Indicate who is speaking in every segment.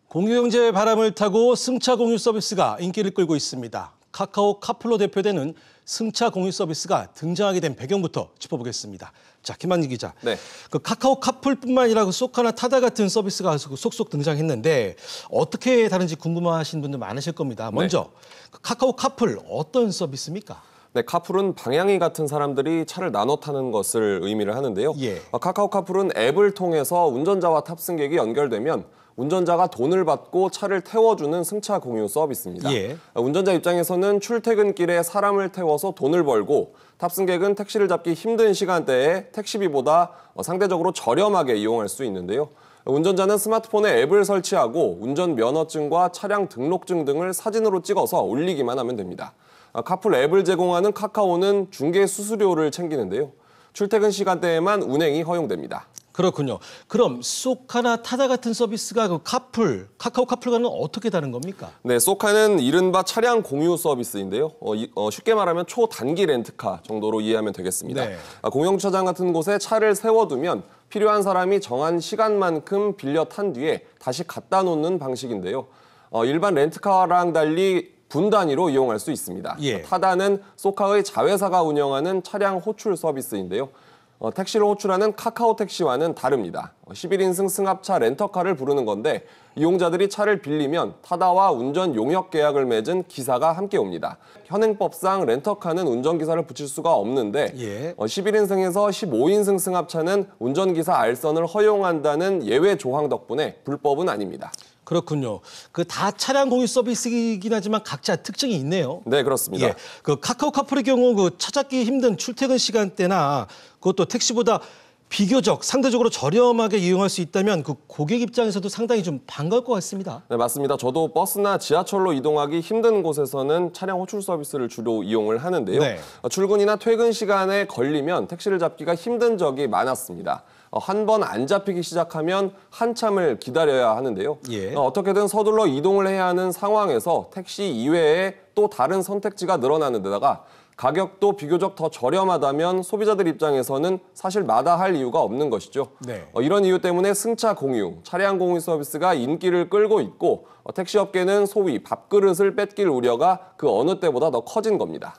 Speaker 1: 공유경제의 바람을 타고 승차 공유 서비스가 인기를 끌고 있습니다. 카카오 카풀로 대표되는 승차 공유 서비스가 등장하게 된 배경부터 짚어보겠습니다. 자, 김한진 기자.
Speaker 2: 네.
Speaker 1: 그 카카오 카풀뿐만 아니라 그 쏘카나 타다 같은 서비스가 속속 등장했는데 어떻게 다른지 궁금하신 분들 많으실 겁니다. 먼저 그 카카오 카풀 어떤 서비스입니까?
Speaker 2: 네, 카풀은 방향이 같은 사람들이 차를 나눠 타는 것을 의미를 하는데요. 카카오 카풀은 앱을 통해서 운전자와 탑승객이 연결되면 운전자가 돈을 받고 차를 태워주는 승차 공유 서비스입니다. 운전자 입장에서는 출퇴근길에 사람을 태워서 돈을 벌고 탑승객은 택시를 잡기 힘든 시간대에 택시비보다 상대적으로 저렴하게 이용할 수 있는데요. 운전자는 스마트폰에 앱을 설치하고 운전면허증과 차량 등록증 등을 사진으로 찍어서 올리기만 하면 됩니다. 카풀 앱을 제공하는 카카오는 중개 수수료를 챙기는데요. 출퇴근 시간대에만 운행이 허용됩니다.
Speaker 1: 그렇군요. 그럼 쏘카나 타다 같은 서비스가 그 카카오 카풀과는 어떻게 다른 겁니까?
Speaker 2: 네, 쏘카는 이른바 차량 공유 서비스인데요. 쉽게 말하면 초단기 렌트카 정도로 이해하면 되겠습니다. 공영주차장 같은 곳에 차를 세워두면 필요한 사람이 정한 시간만큼 빌려 탄 뒤에 다시 갖다 놓는 방식인데요. 일반 렌트카랑 달리 분 단위로 이용할 수 있습니다. 타다는 쏘카의 자회사가 운영하는 차량 호출 서비스인데요. 택시를 호출하는 카카오 택시와는 다릅니다. 11인승 승합차 렌터카를 부르는 건데 이용자들이 차를 빌리면 타다와 운전 용역 계약을 맺은 기사가 함께 옵니다. 현행법상 렌터카는 운전기사를 붙일 수가 없는데 11인승에서 15인승 승합차는 운전기사 알선을 허용한다는 예외 조항 덕분에 불법은 아닙니다.
Speaker 1: 그렇군요. 그 다 차량 공유 서비스이긴 하지만 각자 특징이 있네요.
Speaker 2: 네, 그렇습니다.
Speaker 1: 그 카카오 카풀의 경우 그 찾기 힘든 출퇴근 시간대나 그것도 택시보다 비교적 상대적으로 저렴하게 이용할 수 있다면 그 고객 입장에서도 상당히 좀 반가울 것 같습니다.
Speaker 2: 네, 맞습니다. 저도 버스나 지하철로 이동하기 힘든 곳에서는 차량 호출 서비스를 주로 이용을 하는데요. 출근이나 퇴근 시간에 걸리면 택시를 잡기가 힘든 적이 많았습니다. 한 번 안 잡히기 시작하면 한참을 기다려야 하는데요. 어떻게든 서둘러 이동을 해야 하는 상황에서 택시 이외에 또 다른 선택지가 늘어나는 데다가 가격도 비교적 더 저렴하다면 소비자들 입장에서는 사실 마다할 이유가 없는 것이죠. 이런 이유 때문에 승차 공유, 차량 공유 서비스가 인기를 끌고 있고 택시업계는 소위 밥그릇을 뺏길 우려가 그 어느 때보다 더 커진 겁니다.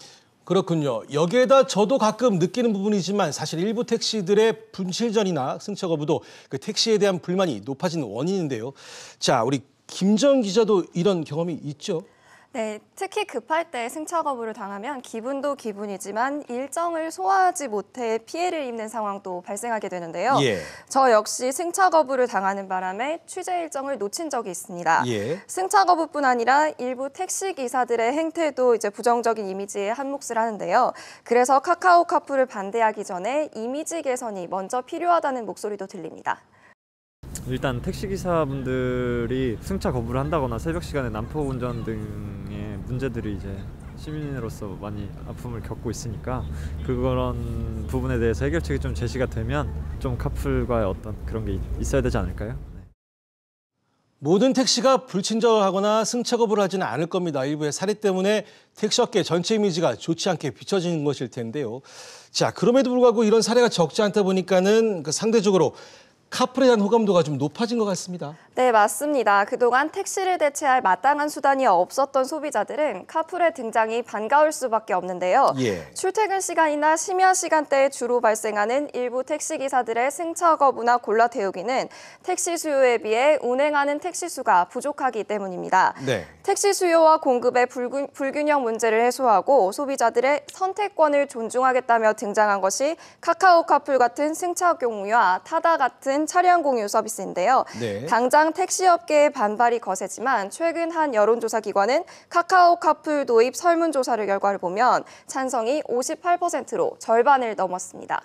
Speaker 1: 그렇군요. 여기에다 저도 가끔 느끼는 부분이지만 사실 일부 택시들의 분실전이나 승차 거부도 그 택시에 대한 불만이 높아진 원인인데요. 자, 우리 김정 기자도 이런 경험이 있죠?
Speaker 3: 네, 특히 급할 때 승차 거부를 당하면 기분도 기분이지만 일정을 소화하지 못해 피해를 입는 상황도 발생하게 되는데요. 저 역시 승차 거부를 당하는 바람에 취재 일정을 놓친 적이 있습니다. 승차 거부뿐 아니라 일부 택시 기사들의 행태도 이제 부정적인 이미지에 한몫을 하는데요. 그래서 카카오 카풀을 반대하기 전에 이미지 개선이 먼저 필요하다는 목소리도 들립니다.
Speaker 4: 일단 택시기사분들이 승차 거부를 한다거나 새벽 시간에 난폭 운전 등의 문제들이 이제 시민으로서 많이 아픔을 겪고 있으니까 그런 부분에 대해서 해결책이 좀 제시가 되면 좀 카풀과의 어떤 그런 게 있어야 되지 않을까요?
Speaker 1: 모든 택시가 불친절하거나 승차 거부를 하지는 않을 겁니다. 일부의 사례 때문에 택시업계 전체 이미지가 좋지 않게 비춰지는 것일 텐데요. 자, 그럼에도 불구하고 이런 사례가 적지 않다 보니까는 상대적으로 카풀에 대한 호감도가 좀 높아진 것 같습니다.
Speaker 3: 네, 맞습니다. 그동안 택시를 대체할 마땅한 수단이 없었던 소비자들은 카풀의 등장이 반가울 수밖에 없는데요. 출퇴근 시간이나 심야 시간대에 주로 발생하는 일부 택시기사들의 승차 거부나 골라 태우기는 택시 수요에 비해 운행하는 택시 수가 부족하기 때문입니다. 택시 수요와 공급의 불균형 문제를 해소하고 소비자들의 선택권을 존중하겠다며 등장한 것이 카카오 카풀 같은 승차 공유와 타다 같은 차량 공유 서비스인데요. 당장 택시업계의 반발이 거세지만 최근 한 여론조사 기관은 카카오 카풀 도입 설문조사를 결과를 보면 찬성이 58%로 절반을 넘었습니다.